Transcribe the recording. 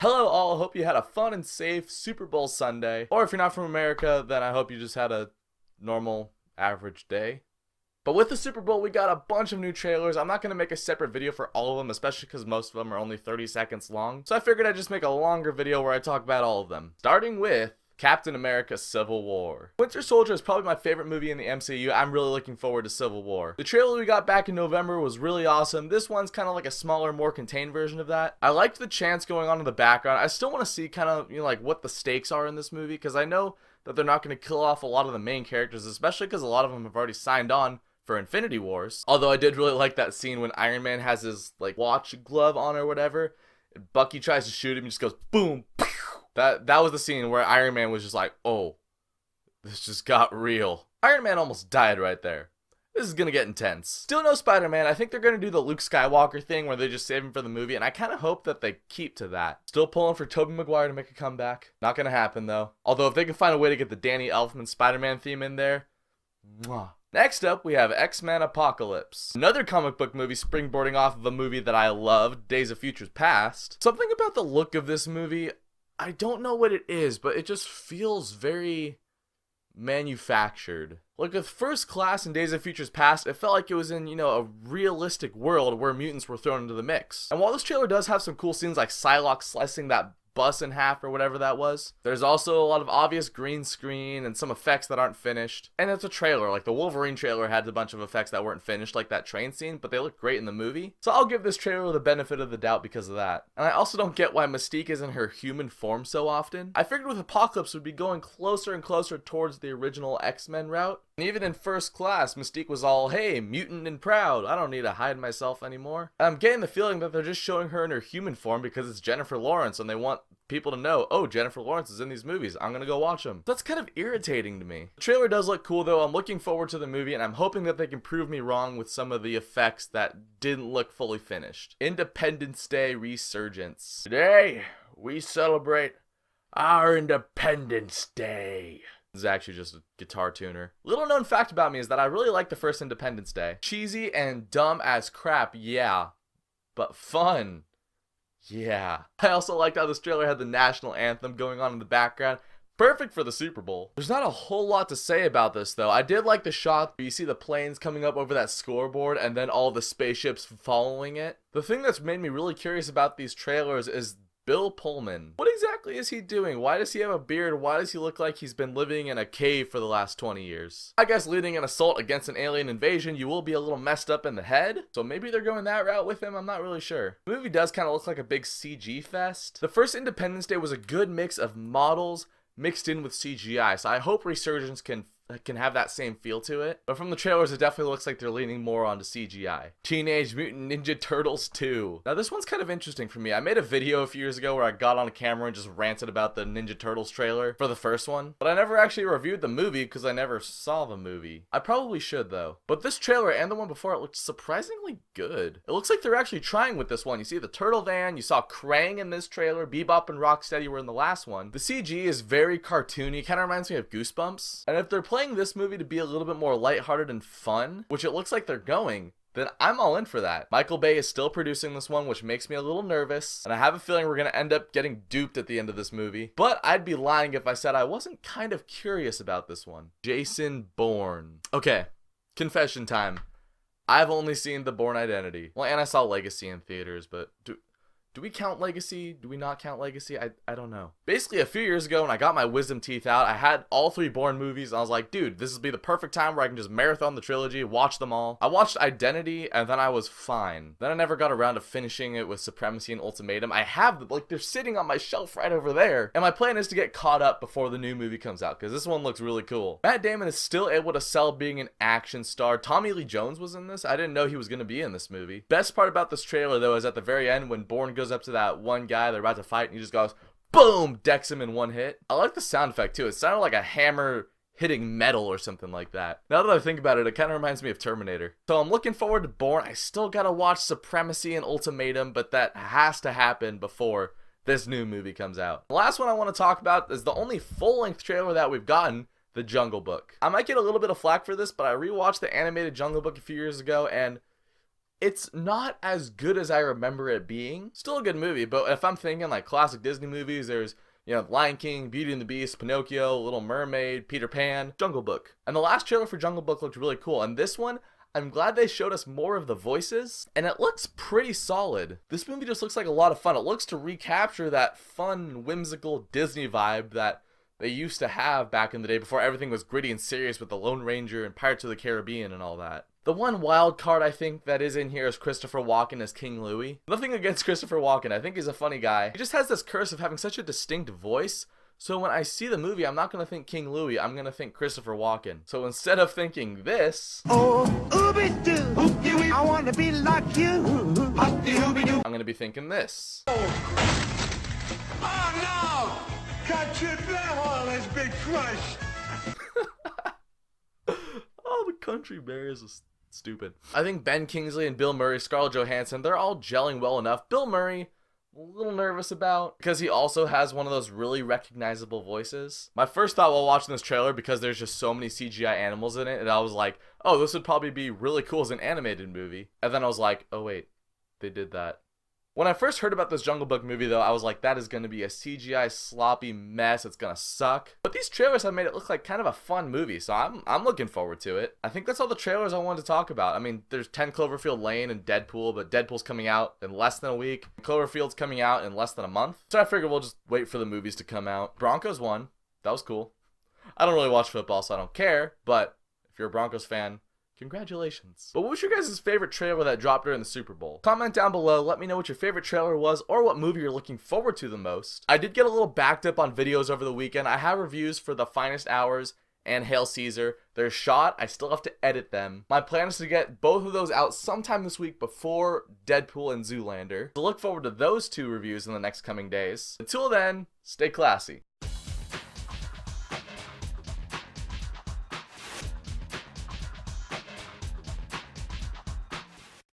Hello all, hope you had a fun and safe Super Bowl Sunday. Or if you're not from America, then I hope you just had a normal, average day. But with the Super Bowl, we got a bunch of new trailers. I'm not going to make a separate video for all of them, especially because most of them are only 30 seconds long. So I figured I'd just make a longer video where I talk about all of them. Starting with Captain America Civil War. Winter Soldier is probably my favorite movie in the MCU. I'm really looking forward to Civil War. The trailer we got back in November was really awesome. This one's kind of like a smaller, more contained version of that. I liked the chants going on in the background. I still want to see kind of, like what the stakes are in this movie, because I know that they're not going to kill off a lot of the main characters, especially because a lot of them have already signed on for Infinity Wars. Although I did really like that scene when Iron Man has his watch glove on or whatever. Bucky tries to shoot him, he just goes boom. Pew! That was the scene where Iron Man was just like, oh, this just got real. Iron Man almost died right there. This is gonna get intense. Still no Spider-Man. I think they're gonna do the Luke Skywalker thing where they just save him for the movie, and I kind of hope that they keep to that. Still pulling for Tobey Maguire to make a comeback. Not gonna happen though. Although if they can find a way to get the Danny Elfman Spider-Man theme in there, mwah. Next up, we have XMen Apocalypse. Another comic book movie springboarding off of a movie that I loved, Days of Futures Past. Something about the look of this movie, I don't know what it is, but it just feels very manufactured. Like with First Class and Days of Futures Past, it felt like it was in, a realistic world where mutants were thrown into the mix. And while this trailer does have some cool scenes like Psylocke slicing that bus in half or whatever that was, there's also a lot of obvious green screen and some effects that aren't finished. And it's a trailer, like the Wolverine trailer had a bunch of effects that weren't finished, like that train scene, but they look great in the movie. So I'll give this trailer the benefit of the doubt because of that. And I also don't get why Mystique is in her human form so often. I figured with Apocalypse we'd be going closer and closer towards the original X-Men route. And even in First Class, Mystique was all, hey, mutant and proud, I don't need to hide myself anymore. And I'm getting the feeling that they're just showing her in her human form because it's Jennifer Lawrence and they want people to know, oh, Jennifer Lawrence is in these movies, I'm gonna go watch them. That's kind of irritating to me. The trailer does look cool though. I'm looking forward to the movie and I'm hoping that they can prove me wrong with some of the effects that didn't look fully finished. Independence Day Resurgence. Today, we celebrate our Independence Day. This is actually just a guitar tuner. Little known fact about me is that I really like the first Independence Day. Cheesy and dumb as crap, yeah, but fun. Yeah. I also liked how this trailer had the national anthem going on in the background. Perfect for the Super Bowl. There's not a whole lot to say about this though. I did like the shot where you see the planes coming up over that scoreboard and then all the spaceships following it. The thing that's made me really curious about these trailers is Bill Pullman. What exactly is he doing? Why does he have a beard? Why does he look like he's been living in a cave for the last 20 years? I guess leading an assault against an alien invasion, you will be a little messed up in the head. So maybe they're going that route with him, I'm not really sure. The movie does kind of look like a big CG fest. The first Independence Day was a good mix of models mixed in with CGI, so I hope Resurgence can have that same feel to it. But from the trailers, it definitely looks like they're leaning more onto CGI. Teenage Mutant Ninja Turtles 2. Now this one's kind of interesting for me. I made a video a few years ago where I got on a camera and just ranted about the Ninja Turtles trailer for the first one. But I never actually reviewed the movie because I never saw the movie. I probably should though. But this trailer and the one before it looked surprisingly good. It looks like they're actually trying with this one. You see the turtle van, you saw Krang in this trailer, Bebop and Rocksteady were in the last one. The CG is very cartoony, kind of reminds me of Goosebumps. And if they're playing this movie to be a little bit more lighthearted and fun, which it looks like they're going, then I'm all in for that. Michael Bay is still producing this one, which makes me a little nervous, and I have a feeling we're gonna end up getting duped at the end of this movie. But I'd be lying if I said I wasn't kind of curious about this one. Jason Bourne. Okay, confession time. I've only seen the Bourne Identity. Well, and I saw Legacy in theaters, but do we count Legacy? Do we not count Legacy? I don't know. Basically, a few years ago when I got my wisdom teeth out, I had all 3 Bourne movies, and I was like, dude, this would be the perfect time where I can just marathon the trilogy, watch them all. I watched Identity, and then I was fine. Then I never got around to finishing it with Supremacy and Ultimatum. I have, they're sitting on my shelf right over there. And my plan is to get caught up before the new movie comes out, because this one looks really cool. Matt Damon is still able to sell being an action star. Tommy Lee Jones was in this. I didn't know he was going to be in this movie. Best part about this trailer, though, is at the very end when Bourne goes up to that one guy they're about to fight and he just goes boom, decks him in one hit. I like the sound effect too. It sounded like a hammer hitting metal or something like that. Now that I think about it, it kind of reminds me of Terminator. So I'm looking forward to Bourne. I still gotta watch Supremacy and Ultimatum, but that has to happen before this new movie comes out. The last one I want to talk about is the only full-length trailer that we've gotten, The Jungle Book. I might get a little bit of flack for this, but I rewatched the animated Jungle Book a few years ago and It's not as good as I remember it being. Still a good movie, but if I'm thinking like classic Disney movies, there's, you know, Lion King, Beauty and the Beast, Pinocchio, Little Mermaid, Peter Pan, Jungle Book. And the last trailer for Jungle Book looked really cool. And this one, I'm glad they showed us more of the voices, and it looks pretty solid. This movie just looks like a lot of fun. It looks to recapture that fun, whimsical Disney vibe that they used to have back in the day before everything was gritty and serious with the Lone Ranger and Pirates of the Caribbean and all that. The one wild card I think that is in here is Christopher Walken as King Louie. Nothing against Christopher Walken, I think he's a funny guy. He just has this curse of having such a distinct voice, so when I see the movie, I'm not going to think King Louie, I'm going to think Christopher Walken. So instead of thinking this, oh, ooby-doo, I want to be like you. I'm going to be thinking this. Oh no! Got your hole has been crushed. Oh, the country bears is stupid. I think Ben Kingsley and Bill Murray, Scarlett Johansson, they're all gelling well enough. Bill Murray, a little nervous about, because he also has one of those really recognizable voices. My first thought while watching this trailer, because there's just so many CGI animals in it, and I was like, oh, this would probably be really cool as an animated movie. And then I was like, oh wait, they did that. When I first heard about this Jungle Book movie, though, I was like, that is going to be a CGI sloppy mess. It's going to suck. But these trailers have made it look like kind of a fun movie, so I'm looking forward to it. I think that's all the trailers I wanted to talk about. I mean, there's 10 Cloverfield Lane and Deadpool, but Deadpool's coming out in less than a week. Cloverfield's coming out in less than a month. So I figured we'll just wait for the movies to come out. Broncos won. That was cool. I don't really watch football, so I don't care, but if you're a Broncos fan, congratulations. But what was your guys' favorite trailer that dropped during the Super Bowl? Comment down below, let me know what your favorite trailer was or what movie you're looking forward to the most. I did get a little backed up on videos over the weekend. I have reviews for The Finest Hours and Hail Caesar. They're shot, I still have to edit them. My plan is to get both of those out sometime this week before Deadpool and Zoolander. So look forward to those two reviews in the next coming days. Until then, stay classy.